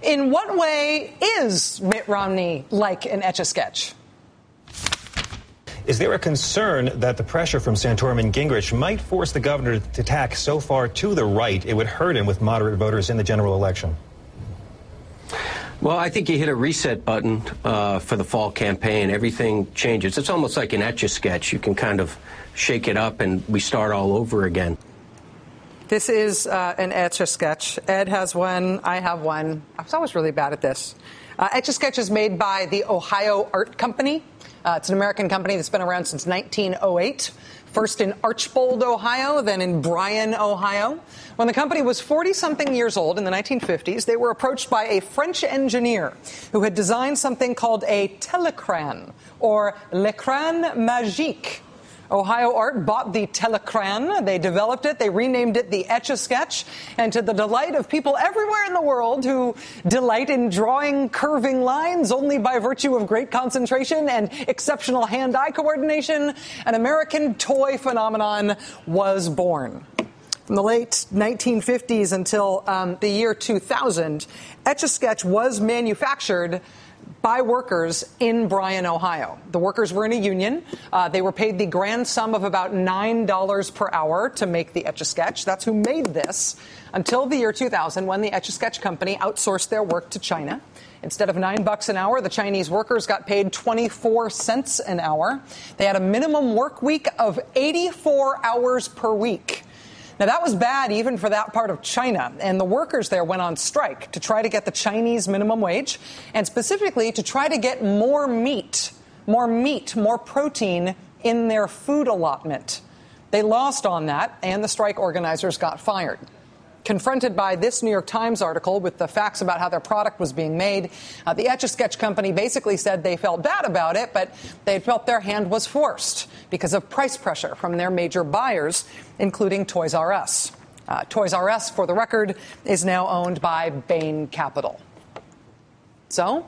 In what way is Mitt Romney like an Etch-a-Sketch? Is there a concern that the pressure from Santorum and Gingrich might force the governor to tack so far to the right it would hurt him with moderate voters in the general election? Well, I think you hit a reset button for the fall campaign. Everything changes. It's almost like an Etch-a-Sketch. You can kind of shake it up and we start all over again. This is an Etch-a-Sketch. Ed has one. I have one. I was always really bad at this. Etch-a-Sketch is made by the Ohio Art Company. It's an American company that's been around since 1908. First in Archbold, Ohio, then in Bryan, Ohio. When the company was 40-something years old in the 1950s, they were approached by a French engineer who had designed something called a télécran, or l'écran magique. Ohio Art bought the télécran. They developed it. They renamed it the Etch-a-Sketch. And to the delight of people everywhere in the world who delight in drawing curving lines only by virtue of great concentration and exceptional hand-eye coordination, an American toy phenomenon was born. From the late 1950s until the year 2000, Etch-a-Sketch was manufactured by workers in Bryan, Ohio. The workers were in a union. They were paid the grand sum of about $9 per hour to make the Etch-a-Sketch. That's who made this until the year 2000, when the Etch-a-Sketch company outsourced their work to China. Instead of $9 an hour, the Chinese workers got paid 24 cents an hour. They had a minimum work week of 84 hours per week. Now, that was bad even for that part of China, and the workers there went on strike to try to get the Chinese minimum wage, and specifically to try to get more meat, more protein in their food allotment. They lost on that, and the strike organizers got fired. Confronted by this New York Times article with the facts about how their product was being made, the Etch-a-Sketch company basically said they felt bad about it, but they felt their hand was forced because of price pressure from their major buyers, including Toys R Us. Toys R Us, for the record, is now owned by Bain Capital. So?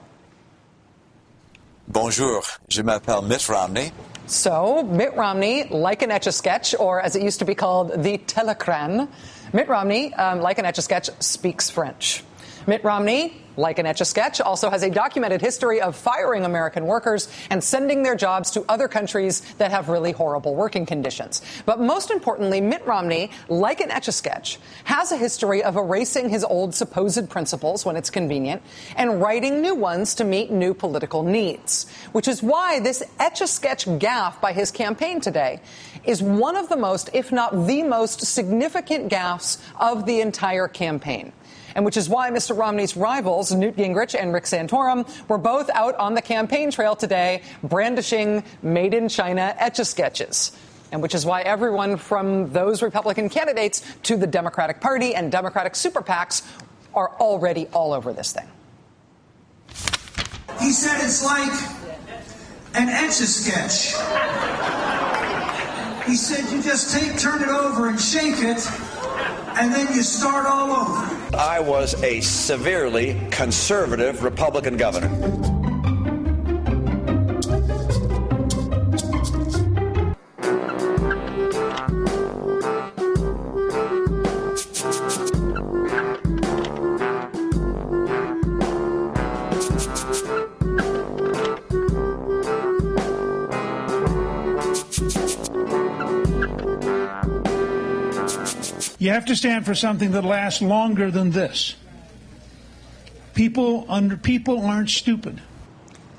Bonjour, je m'appelle Mitt Romney. So, Mitt Romney, like an Etch-a-Sketch, or as it used to be called, the télécran. Mitt Romney, like an Etch-a-Sketch, speaks French. Mitt Romney, like an Etch-a-Sketch, also has a documented history of firing American workers and sending their jobs to other countries that have really horrible working conditions. But most importantly, Mitt Romney, like an Etch-a-Sketch, has a history of erasing his old supposed principles when it's convenient and writing new ones to meet new political needs, which is why this Etch-a-Sketch gaffe by his campaign today is one of the most, if not the most, significant gaffes of the entire campaign. And which is why Mr. Romney's rivals, Newt Gingrich and Rick Santorum, were both out on the campaign trail today brandishing made-in-China Etch-a-Sketches. And which is why everyone from those Republican candidates to the Democratic Party and Democratic super PACs are already all over this thing. He said it's like an Etch-a-Sketch. He said you just turn it over and shake it, and then you start all over. I was a severely conservative Republican governor. You have to stand for something that lasts longer than this. People aren't stupid.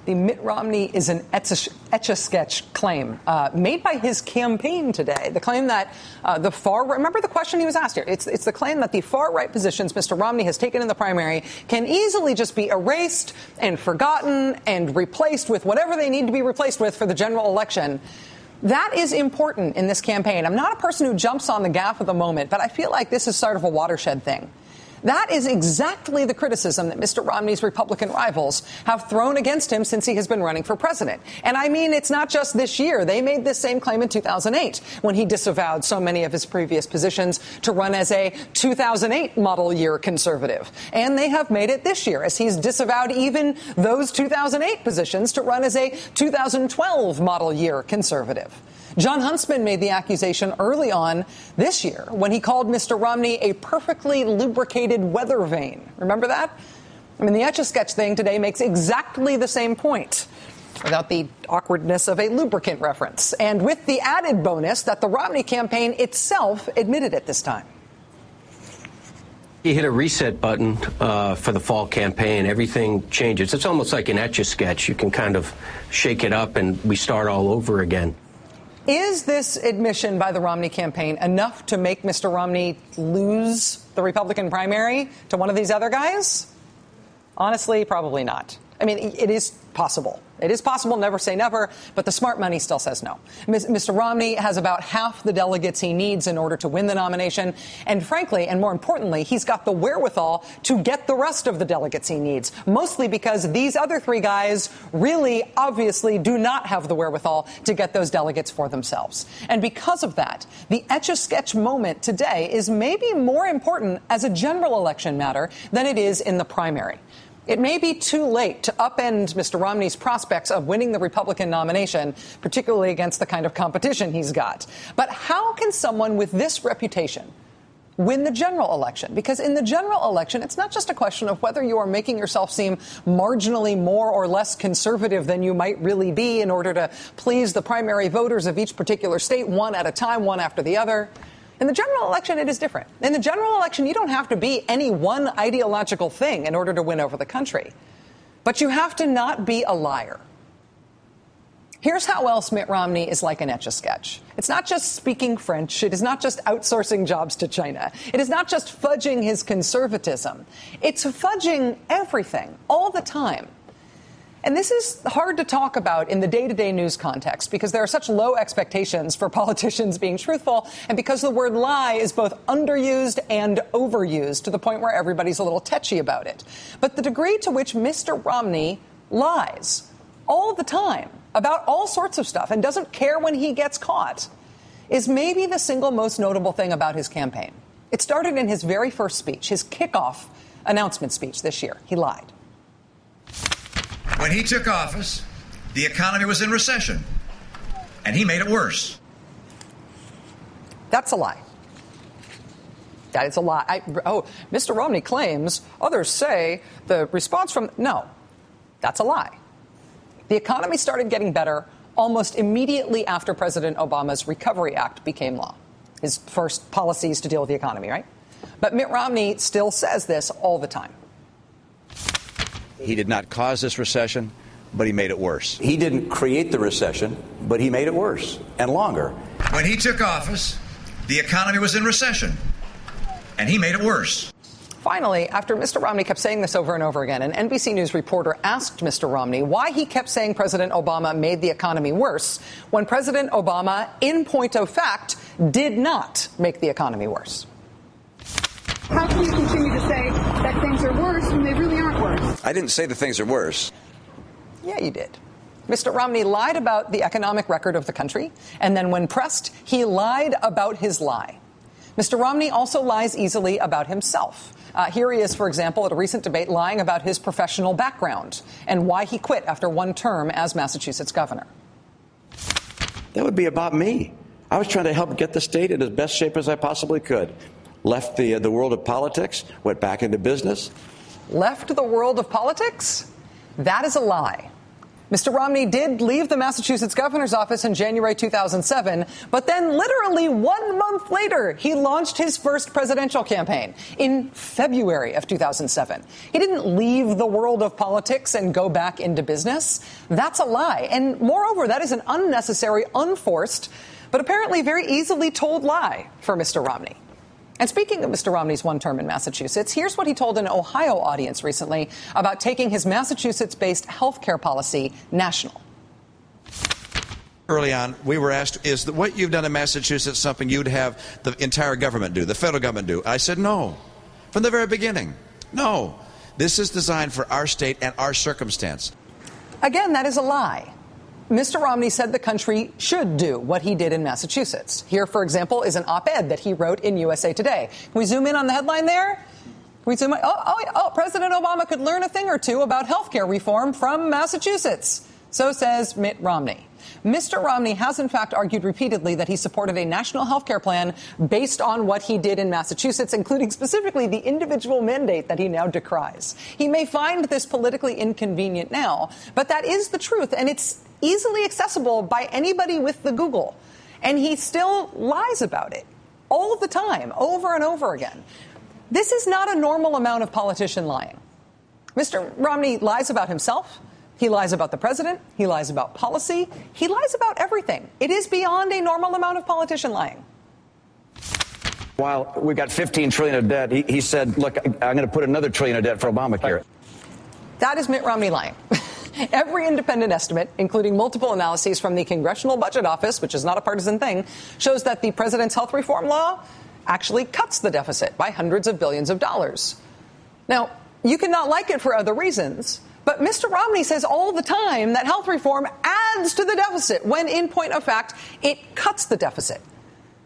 The Mitt Romney is an Etch-a-Sketch claim made by his campaign today. The claim that the far right, remember the question he was asked here. It's the claim that the far right positions Mr. Romney has taken in the primary can easily just be erased and forgotten and replaced with whatever they need to be replaced with for the general election. That is important in this campaign. I'm not a person who jumps on the gaffe of the moment, but I feel like this is sort of a watershed thing. That is exactly the criticism that Mr. Romney's Republican rivals have thrown against him since he has been running for president. And I mean, it's not just this year. They made this same claim in 2008 when he disavowed so many of his previous positions to run as a 2008 model year conservative. And they have made it this year as he's disavowed even those 2008 positions to run as a 2012 model year conservative. John Huntsman made the accusation early on this year when he called Mr. Romney a perfectly lubricated weather vane. Remember that? I mean, the Etch-a-Sketch thing today makes exactly the same point, without the awkwardness of a lubricant reference, and with the added bonus that the Romney campaign itself admitted at this time. You hit a reset button for the fall campaign. Everything changes. It's almost like an Etch-a-Sketch. You can kind of shake it up and we start all over again. Is this admission by the Romney campaign enough to make Mr. Romney lose the Republican primary to one of these other guys? Honestly, probably not. I mean, it is possible. It is possible, never say never, but the smart money still says no. Mr. Romney has about half the delegates he needs in order to win the nomination. And frankly, and more importantly, he's got the wherewithal to get the rest of the delegates he needs, mostly because these other three guys really obviously do not have the wherewithal to get those delegates for themselves. And because of that, the Etch-a-Sketch moment today is maybe more important as a general election matter than it is in the primary. It may be too late to upend Mr. Romney's prospects of winning the Republican nomination, particularly against the kind of competition he's got. But how can someone with this reputation win the general election? Because in the general election, it's not just a question of whether you are making yourself seem marginally more or less conservative than you might really be in order to please the primary voters of each particular state, one at a time, one after the other. In the general election, it is different. In the general election, you don't have to be any one ideological thing in order to win over the country. But you have to not be a liar. Here's how else Mitt Romney is like an Etch-a-Sketch. It's not just speaking French. It is not just outsourcing jobs to China. It is not just fudging his conservatism. It's fudging everything all the time. And this is hard to talk about in the day-to-day news context because there are such low expectations for politicians being truthful and because the word lie is both underused and overused to the point where everybody's a little tetchy about it. But the degree to which Mr. Romney lies all the time about all sorts of stuff and doesn't care when he gets caught is maybe the single most notable thing about his campaign. It started in his very first speech, his kickoff announcement speech this year. He lied. When he took office, the economy was in recession, and he made it worse. That's a lie. That is a lie. Mr. Romney claims, others say, the response from... No, that's a lie. The economy started getting better almost immediately after President Obama's Recovery Act became law. His first policies to deal with the economy, right? But Mitt Romney still says this all the time. He did not cause this recession, but he made it worse. He didn't create the recession, but he made it worse and longer. When he took office, the economy was in recession, and he made it worse. Finally, after Mr. Romney kept saying this over and over again, an NBC News reporter asked Mr. Romney why he kept saying President Obama made the economy worse when President Obama, in point of fact, did not make the economy worse. How can you continue to say that things are worse when they really aren't worse? I didn't say that things are worse. Yeah, you did. Mr. Romney lied about the economic record of the country, and then when pressed, he lied about his lie. Mr. Romney also lies easily about himself. Here he is, for example, at a recent debate lying about his professional background and why he quit after one term as Massachusetts governor. That would be about me. I was trying to help get the state in as best shape as I possibly could. Left the world of politics, went back into business. Left the world of politics? That is a lie. Mr. Romney did leave the Massachusetts governor's office in January 2007, but then literally 1 month later, he launched his first presidential campaign in February of 2007. He didn't leave the world of politics and go back into business. That's a lie. And moreover, that is an unnecessary, unforced, but apparently very easily told lie for Mr. Romney. And speaking of Mr. Romney's one term in Massachusetts, here's what he told an Ohio audience recently about taking his Massachusetts-based health care policy national. Early on, we were asked, is what you've done in Massachusetts something you'd have the entire government do, the federal government do? I said no. From the very beginning. No. This is designed for our state and our circumstance. Again, that is a lie. Mr. Romney said the country should do what he did in Massachusetts. Here, for example, is an op-ed that he wrote in USA Today. Can we zoom in on the headline there? Can we zoom in? President Obama could learn a thing or two about health care reform from Massachusetts. So says Mitt Romney. Mr. Romney has, in fact, argued repeatedly that he supported a national health care plan based on what he did in Massachusetts, including specifically the individual mandate that he now decries. He may find this politically inconvenient now, but that is the truth, and it's easily accessible by anybody with the Google. And he still lies about it all of the time, over and over again. This is not a normal amount of politician lying. Mr. Romney lies about himself. He lies about the president. He lies about policy. He lies about everything. It is beyond a normal amount of politician lying. While we've got $15 trillion of debt, he said, look, I'm going to put another $1 trillion of debt for Obamacare. That is Mitt Romney lying. Every independent estimate, including multiple analyses from the Congressional Budget Office, which is not a partisan thing, shows that the president's health reform law actually cuts the deficit by hundreds of billions of dollars. Now, you can not like it for other reasons, but Mr. Romney says all the time that health reform adds to the deficit, when in point of fact, it cuts the deficit.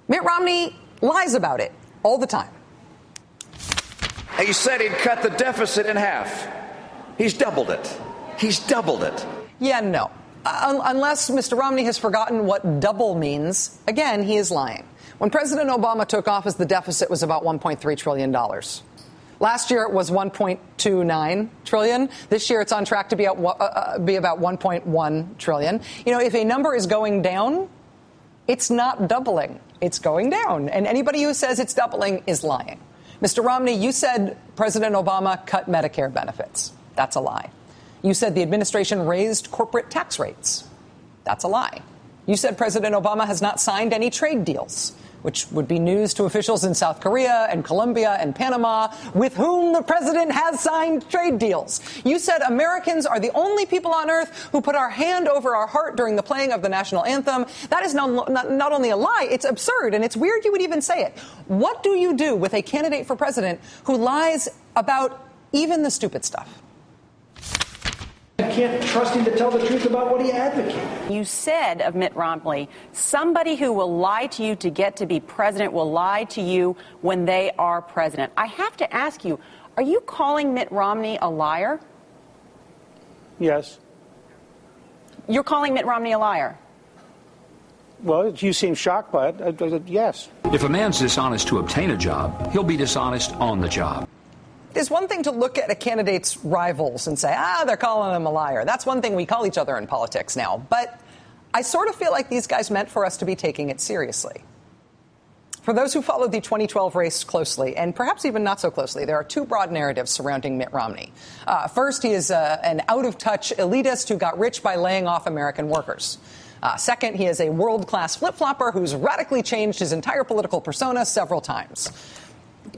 Mitt Romney lies about it all the time. He said he'd cut the deficit in half. He's doubled it. He's doubled it. Yeah, no. Unless Mr. Romney has forgotten what double means, again, he is lying. When President Obama took office, the deficit was about $1.3 trillion. Last year, it was $1.29 trillion. This year, it's on track to be about $1.1 trillion. You know, if a number is going down, it's not doubling. It's going down. And anybody who says it's doubling is lying. Mr. Romney, you said President Obama cut Medicare benefits. That's a lie. You said the administration raised corporate tax rates. That's a lie. You said President Obama has not signed any trade deals, which would be news to officials in South Korea and Colombia and Panama, with whom the president has signed trade deals. You said Americans are the only people on earth who put our hand over our heart during the playing of the national anthem. That is not only a lie, it's absurd, and it's weird you would even say it. What do you do with a candidate for president who lies about even the stupid stuff? You can't trust him to tell the truth about what he advocated. You said of Mitt Romney, somebody who will lie to you to get to be president will lie to you when they are president. I have to ask you, are you calling Mitt Romney a liar? Yes. You're calling Mitt Romney a liar? Well, you seem shocked by it. Yes. If a man's dishonest to obtain a job, he'll be dishonest on the job. It's one thing to look at a candidate's rivals and say, they're calling him a liar. That's one thing we call each other in politics now. But I sort of feel like these guys meant for us to be taking it seriously. For those who followed the 2012 race closely, and perhaps even not so closely, there are two broad narratives surrounding Mitt Romney. First, he is an out-of-touch elitist who got rich by laying off American workers. Second, he is a world-class flip-flopper who's radically changed his entire political persona several times.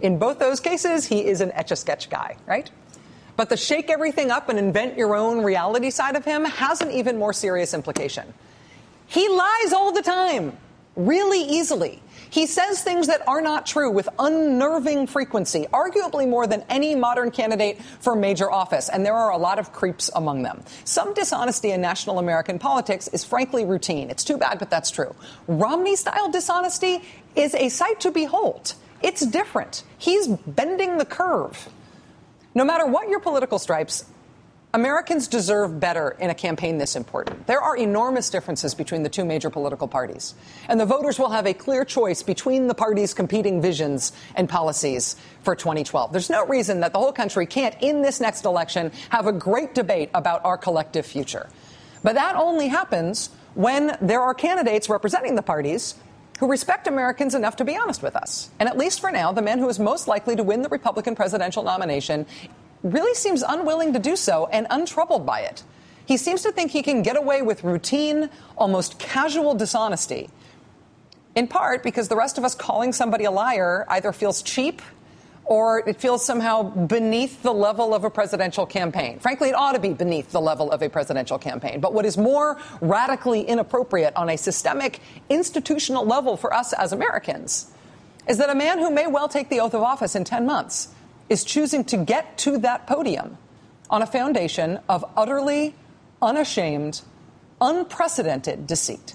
In both those cases, he is an Etch-a-Sketch guy, right? But the shake everything up and invent your own reality side of him has an even more serious implication. He lies all the time, really easily. He says things that are not true with unnerving frequency, arguably more than any modern candidate for major office, and there are a lot of creeps among them. Some dishonesty in national American politics is frankly routine. It's too bad, but that's true. Romney-style dishonesty is a sight to behold. It's different. He's bending the curve. No matter what your political stripes, Americans deserve better in a campaign this important. There are enormous differences between the two major political parties, and the voters will have a clear choice between the parties' competing visions and policies for 2012. There's no reason that the whole country can't, in this next election, have a great debate about our collective future. But that only happens when there are candidates representing the parties who respect Americans enough to be honest with us. And at least for now, the man who is most likely to win the Republican presidential nomination really seems unwilling to do so and untroubled by it. He seems to think he can get away with routine, almost casual dishonesty, in part because the rest of us calling somebody a liar either feels cheap or it feels somehow beneath the level of a presidential campaign. Frankly, it ought to be beneath the level of a presidential campaign. But what is more radically inappropriate on a systemic, institutional level for us as Americans is that a man who may well take the oath of office in 10 months is choosing to get to that podium on a foundation of utterly unashamed, unprecedented deceit.